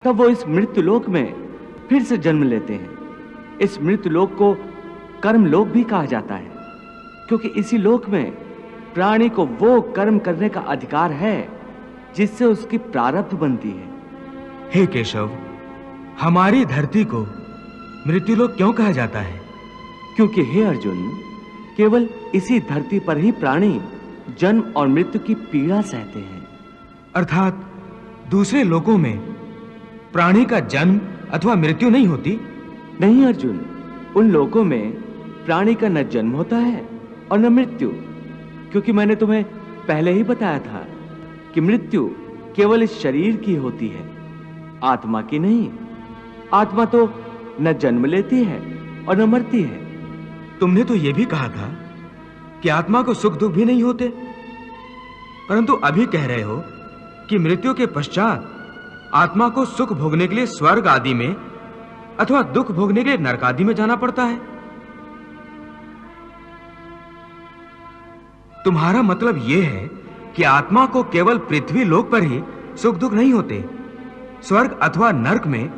तब वो इस मृत्यु लोक में फिर से जन्म लेते हैं। इस मृत्यु लोक को कर्म लोक भी कहा जाता है, क्योंकि इसी लोक में प्राणी को वो कर्म करने का अधिकार है जिससे उसकी प्रारब्ध बनती है। हे केशव, हमारी धरती को मृत्युलोक क्यों कहा जाता है? क्योंकि हे अर्जुन, केवल इसी धरती पर ही प्राणी जन्म और मृत्यु की पीड़ा सहते हैं। अर्थात दूसरे लोकों में प्राणी का जन्म अथवा मृत्यु नहीं होती? नहीं अर्जुन, उन लोकों में प्राणी का न जन्म होता है और न मृत्यु, क्योंकि मैंने तुम्हें पहले ही बताया था कि मृत्यु केवल इस शरीर की होती है, आत्मा की नहीं। आत्मा तो न जन्म लेती है और न मरती है। तुमने तो यह भी कहा था कि आत्मा को सुख दुख भी नहीं होते, परंतु अभी कह रहे हो कि मृत्यु के पश्चात आत्मा को सुख भोगने के लिए स्वर्ग आदि में अथवा दुख भोगने के लिए नरक आदि में जाना पड़ता है। तुम्हारा मतलब यह है कि आत्मा को केवल पृथ्वी लोक पर ही सुख दुख नहीं होते, स्वर्ग अथवा नरक में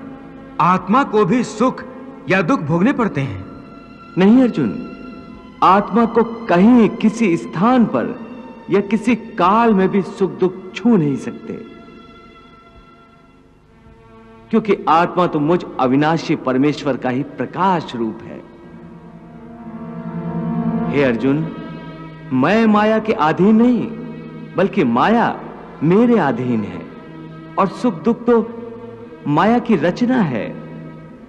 आत्मा को भी सुख या दुख भोगने पड़ते हैं। नहीं अर्जुन, आत्मा को कहीं किसी स्थान पर या किसी काल में भी सुख दुख छू नहीं सकते, क्योंकि आत्मा तो मुझ अविनाशी परमेश्वर का ही प्रकाश रूप है। हे अर्जुन, मैं माया के अधीन नहीं, बल्कि माया मेरे अधीन है, और सुख दुख तो माया की रचना है।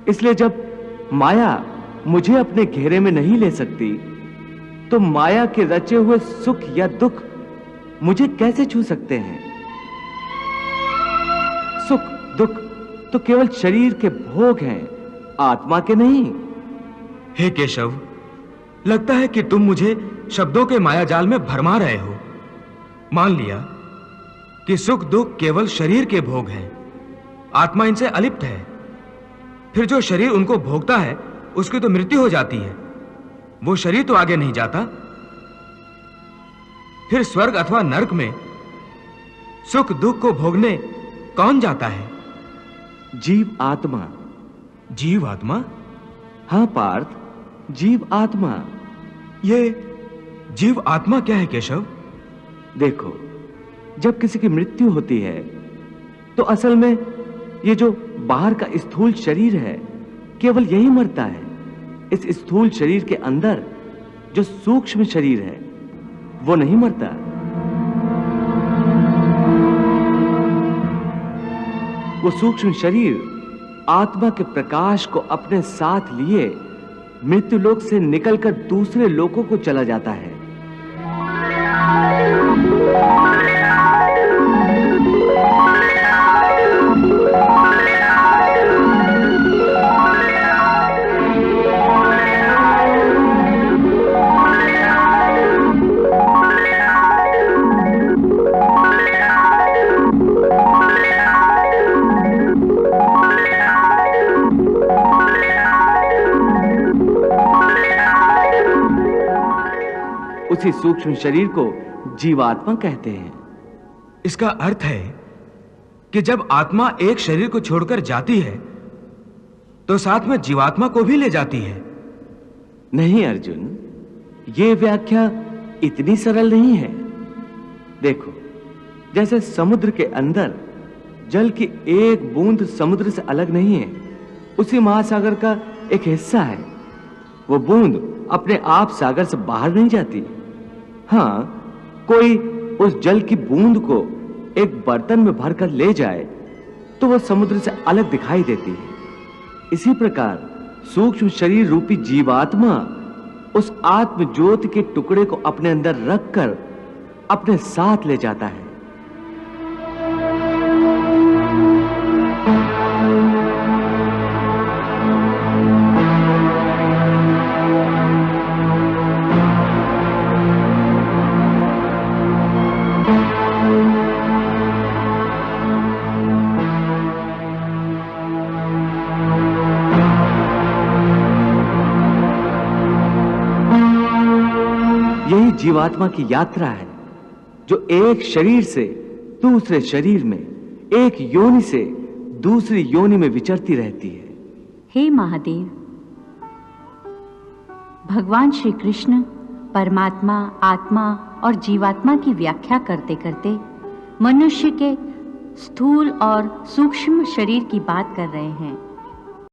इसलिए जब माया मुझे अपने घेरे में नहीं ले सकती, तो माया के रचे हुए सुख या दुख मुझे कैसे छू सकते हैं? सुख दुख तो केवल शरीर के भोग हैं, आत्मा के नहीं। हे केशव, लगता है कि तुम मुझे शब्दों के मायाजाल में भरमा रहे हो। मान लिया कि सुख दुख केवल शरीर के भोग हैं, आत्मा इनसे अलिप्त है। फिर जो शरीर उनको भोगता है उसकी तो मृत्यु हो जाती है, वो शरीर तो आगे नहीं जाता। फिर स्वर्ग अथवा नरक में सुख दुख को भोगने कौन जाता है? जीव आत्मा। जीव आत्मा? हां पार्थ, जीव आत्मा। ये जीव आत्मा क्या है केशव? देखो, जब किसी की मृत्यु होती है तो असल में ये जो बाहर का स्थूल शरीर है केवल यही मरता है। इस स्थूल शरीर के अंदर जो सूक्ष्म शरीर है वो नहीं मरता। वो सूक्ष्म शरीर आत्मा के प्रकाश को अपने साथ लिए मृत्यु लोक से निकलकर दूसरे लोकों को चला जाता है। उसी सूक्ष्म शरीर को जीवात्मा कहते हैं। इसका अर्थ है कि जब आत्मा एक शरीर को छोड़कर जाती है तो साथ में जीवात्मा को भी ले जाती है। नहीं अर्जुन, यह व्याख्या इतनी सरल नहीं है। देखो, जैसे समुद्र के अंदर जल की एक बूंद समुद्र से अलग नहीं है, उसी महासागर का एक हिस्सा है। वो बूंद अपने आप सागर से बाहर नहीं जाती। हां, कोई उस जल की बूंद को एक बर्तन में भरकर ले जाए तो वो समुद्र से अलग दिखाई देती है। इसी प्रकार सूक्ष्म शरीर रूपी जीवात्मा उस आत्म ज्योति के टुकड़े को अपने अंदर रखकर अपने साथ ले जाता है। यही जीवात्मा की यात्रा है, जो एक शरीर से दूसरे शरीर में, एक योनि से दूसरी योनि में विचरती रहती है। हे महादेव, भगवान श्री कृष्ण परमात्मा, आत्मा और जीवात्मा की व्याख्या करते करते मनुष्य के स्थूल और सूक्ष्म शरीर की बात कर रहे हैं।